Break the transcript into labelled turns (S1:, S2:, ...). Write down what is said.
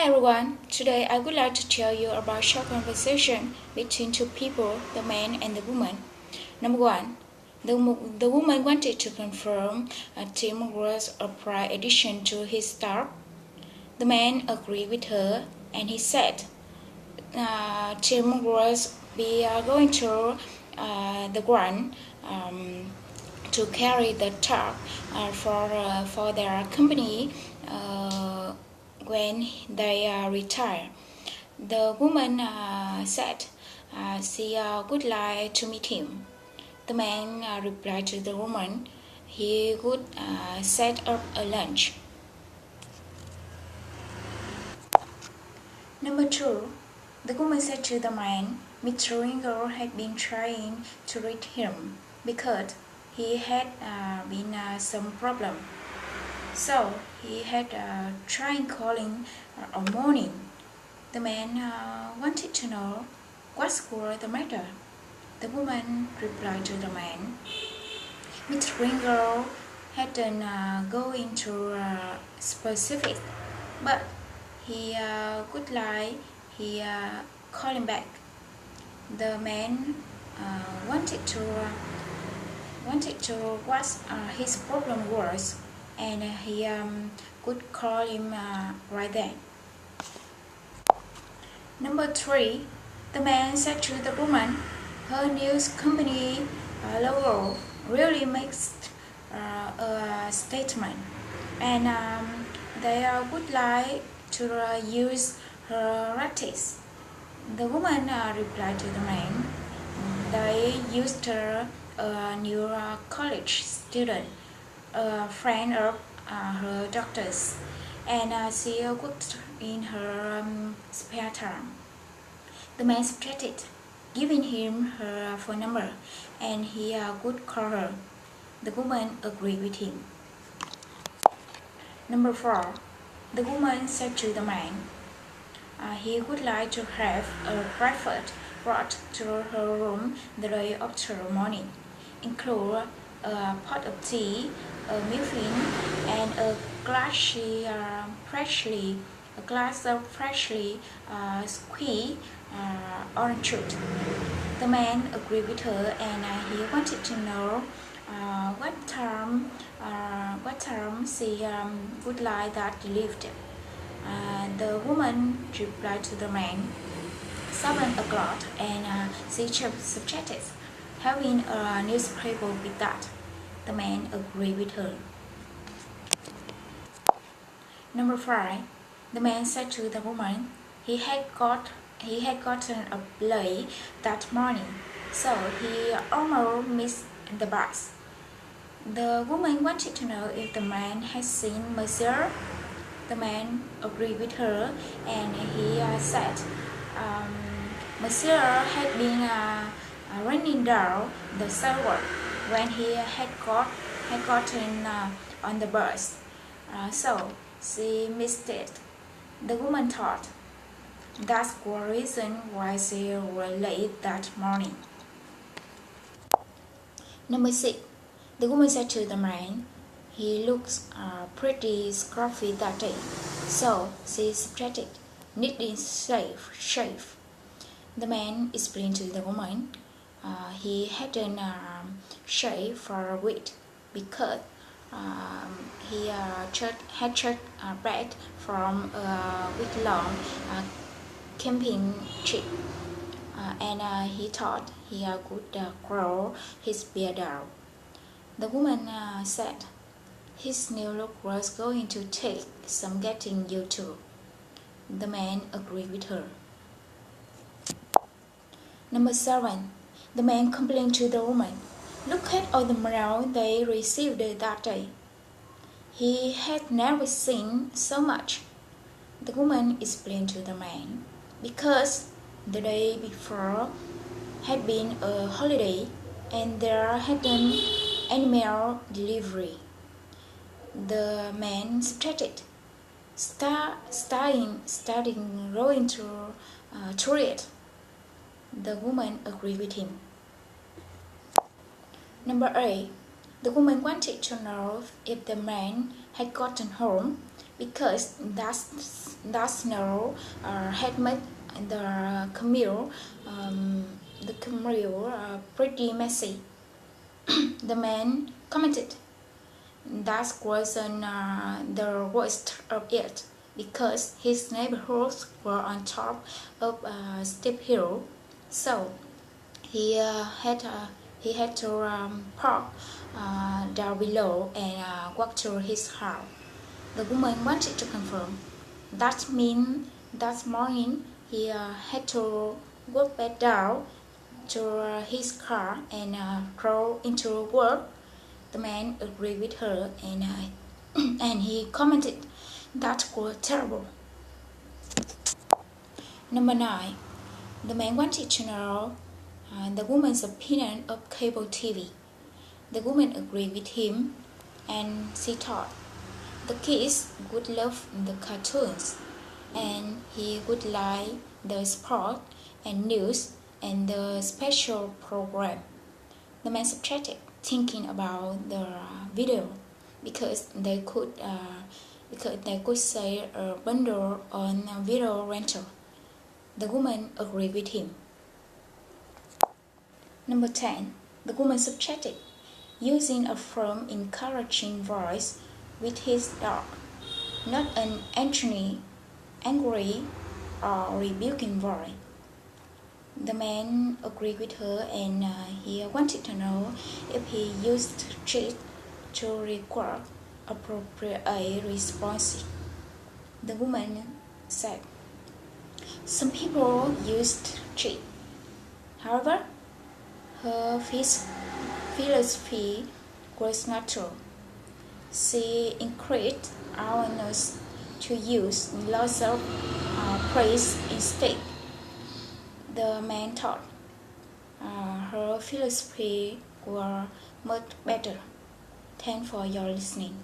S1: Hi everyone, today I would like to tell you about a short conversation between two people, the man and the woman. Number one, the woman wanted to confirm Tim Gross' prior addition to his stock. The man agreed with her and he said, Tim Gross be going to the ground to carry the truck for their company when they retire. The woman said she would like to meet him. The man replied to the woman he would set up a lunch. Number two, the woman said to the man, Mr. Ringo had been trying to reach him because he had been some problem. So he had tried calling all morning. The man wanted to know what was the matter. The woman replied to the man, Mr. Ringo hadn't go into specific, but he would like he call him back. The man wanted to what his problem was, and he could call him right then. Number three, the man said to the woman, her news company logo really makes a statement, and they would like to use her practice. The woman replied to the man, they used her a new college student, a friend of her doctor's, and she worked in her spare time. The man suggested giving him her phone number, and he would call her. The woman agreed with him. Number four, the woman said to the man, he would like to have a breakfast brought to her room the day after morning, include a pot of tea, a muffin, and a glass of freshly squeezed orange juice. The man agreed with her, and he wanted to know what time she would like that delivered. The woman replied to the man, 7 o'clock, and she suggested having a newspaper with that. The man agreed with her. Number 5, the man said to the woman he had gotten up late that morning, so he almost missed the bus. The woman wanted to know if the man had seen Monsieur. The man agreed with her, and he said Monsieur had been running down the sidewalk when he had gotten on the bus, so she missed it. The woman thought that's the reason why she was late that morning. Number 6, the woman said to the man, he looks pretty scruffy that day, so she suggested needing shave. The man explained to the woman he hadn't shaved for a week because he had just back from a week-long camping trip, and he thought he could grow his beard out. The woman said his new look was going to take some getting used to. The man agreed with her. Number 7, the man complained to the woman, look at all the mail they received that day. He had never seen so much. The woman explained to the man, because the day before had been a holiday and there hadn't any mail delivery. The man suggested starting rowing to it. The woman agreed with him. Number 8, the woman wanted to know if the man had gotten home because that's no had made the Camille pretty messy. The man commented, that wasn't the worst of it, because his neighborhoods were on top of a steep hill, so he had to park down below and walk to his house. The woman wanted to confirm. That means that morning he had to walk back down to his car and drove into work. The man agreed with her and and he commented, that was terrible. Number 9. The man wanted to know the woman's opinion of cable TV. The woman agreed with him and she thought the kids would love the cartoons and he would like the sport and news and the special program. The man subtracted, thinking about the video because they could say a bundle on video rental. The woman agreed with him. Number 10. The woman subtracted, using a firm, encouraging voice with his dog, not an angry or rebuking voice. The man agreed with her and he wanted to know if he used treat to record appropriate response. The woman said, some people used treat. However, her philosophy was not true. She increased awareness to use lots of praise instead. The man thought her philosophy was much better. Thanks for your listening.